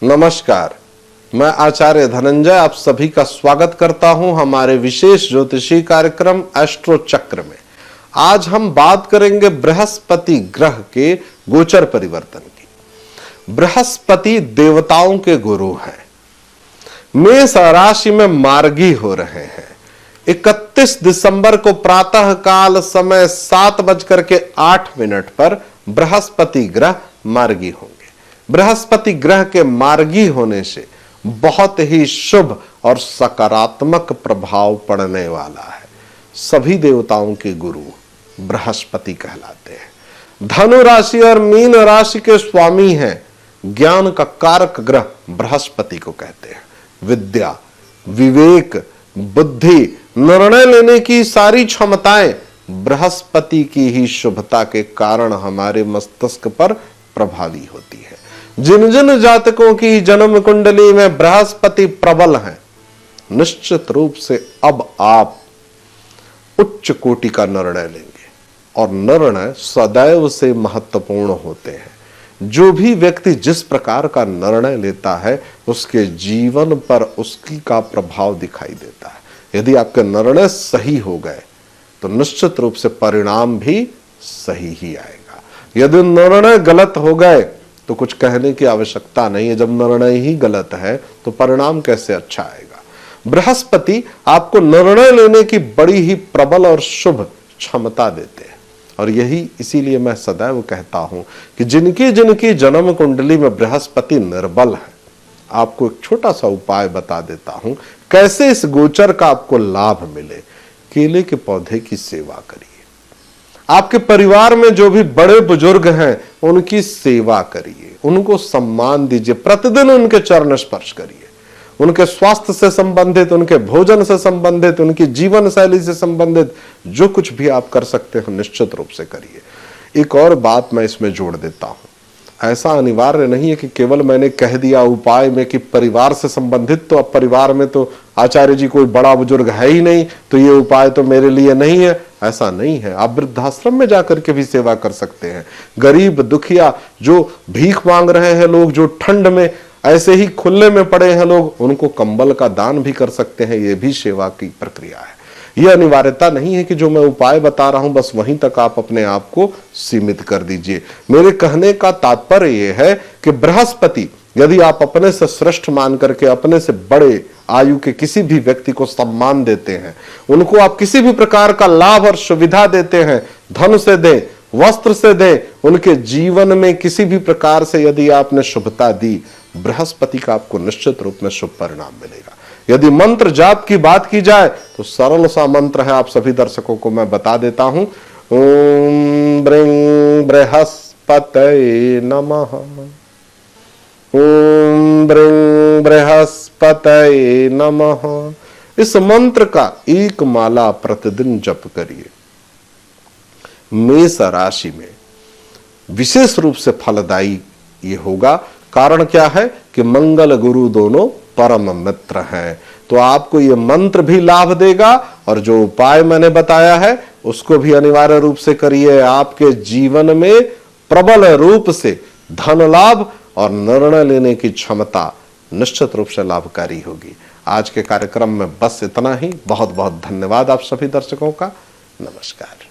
नमस्कार, मैं आचार्य धनंजय आप सभी का स्वागत करता हूं हमारे विशेष ज्योतिषी कार्यक्रम एस्ट्रो चक्र में। आज हम बात करेंगे बृहस्पति ग्रह के गोचर परिवर्तन की। बृहस्पति देवताओं के गुरु हैं, मेष राशि में मार्गी हो रहे हैं। 31 दिसंबर को प्रातः काल समय 7:08 पर बृहस्पति ग्रह मार्गी होंगे। बृहस्पति ग्रह के मार्गी होने से बहुत ही शुभ और सकारात्मक प्रभाव पड़ने वाला है। सभी देवताओं के गुरु बृहस्पति कहलाते हैं। धनु राशि और मीन राशि के स्वामी हैं। ज्ञान का कारक ग्रह बृहस्पति को कहते हैं। विद्या, विवेक, बुद्धि, निर्णय लेने की सारी क्षमताएं बृहस्पति की ही शुभता के कारण हमारे मस्तिष्क पर प्रभावी होती है। जिन जिन जातकों की जन्म कुंडली में बृहस्पति प्रबल हैं, निश्चित रूप से अब आप उच्च कोटि का निर्णय लेंगे और निर्णय सदैव से महत्वपूर्ण होते हैं। जो भी व्यक्ति जिस प्रकार का निर्णय लेता है उसके जीवन पर उसकी का प्रभाव दिखाई देता है। यदि आपके निर्णय सही हो गए तो निश्चित रूप से परिणाम भी सही ही आएगा। यदि निर्णय गलत हो गए तो कुछ कहने की आवश्यकता नहीं है। जब निर्णय ही गलत है तो परिणाम कैसे अच्छा आएगा। बृहस्पति आपको निर्णय लेने की बड़ी ही प्रबल और शुभ क्षमता देते हैं और यही इसीलिए मैं सदैव कहता हूं कि जिनकी जिनकी जन्म कुंडली में बृहस्पति निर्बल है, आपको एक छोटा सा उपाय बता देता हूं कैसे इस गोचर का आपको लाभ मिले। केले के पौधे की सेवा करिए। आपके परिवार में जो भी बड़े बुजुर्ग हैं उनकी सेवा करिए, उनको सम्मान दीजिए, प्रतिदिन उनके चरण स्पर्श करिए। उनके स्वास्थ्य से संबंधित, उनके भोजन से संबंधित, उनकी जीवन शैली से संबंधित जो कुछ भी आप कर सकते हो निश्चित रूप से करिए। एक और बात मैं इसमें जोड़ देता हूं, ऐसा अनिवार्य नहीं है कि केवल मैंने कह दिया उपाय में कि परिवार से संबंधित, तो अब परिवार में तो आचार्य जी कोई बड़ा बुजुर्ग है ही नहीं तो ये उपाय तो मेरे लिए नहीं है। ऐसा नहीं है। आप वृद्धाश्रम में जाकर के भी सेवा कर सकते हैं। गरीब दुखिया जो भीख मांग रहे हैं लोग, जो ठंड में ऐसे ही खुले में पड़े हैं लोग, उनको कंबल का दान भी कर सकते हैं। ये भी सेवा की प्रक्रिया है। यह अनिवार्यता नहीं है कि जो मैं उपाय बता रहा हूं बस वहीं तक आप अपने आप को सीमित कर दीजिए। मेरे कहने का तात्पर्य यह है कि बृहस्पति यदि आप अपने से श्रेष्ठ मान करके अपने से बड़े आयु के किसी भी व्यक्ति को सम्मान देते हैं, उनको आप किसी भी प्रकार का लाभ और सुविधा देते हैं, धन से दें, वस्त्र से दें, उनके जीवन में किसी भी प्रकार से यदि आपने शुभता दी, बृहस्पति का आपको निश्चित रूप में शुभ परिणाम मिलेगा। यदि मंत्र जाप की बात की जाए तो सरल सा मंत्र है, आप सभी दर्शकों को मैं बता देता हूं। ओम ब्रीं बृहस्पतये नमः। ओम ब्रीं बृहस्पतये नमः। इस मंत्र का एक माला प्रतिदिन जप करिए। मेष राशि में विशेष रूप से फलदायी ये होगा। कारण क्या है कि मंगल गुरु दोनों परम मित्र हैं। तो आपको ये मंत्र भी लाभ देगा और जो उपाय मैंने बताया है उसको भी अनिवार्य रूप से करिए। आपके जीवन में प्रबल रूप से धन लाभ और निर्णय लेने की क्षमता निश्चित रूप से लाभकारी होगी। आज के कार्यक्रम में बस इतना ही। बहुत बहुत धन्यवाद आप सभी दर्शकों का। नमस्कार।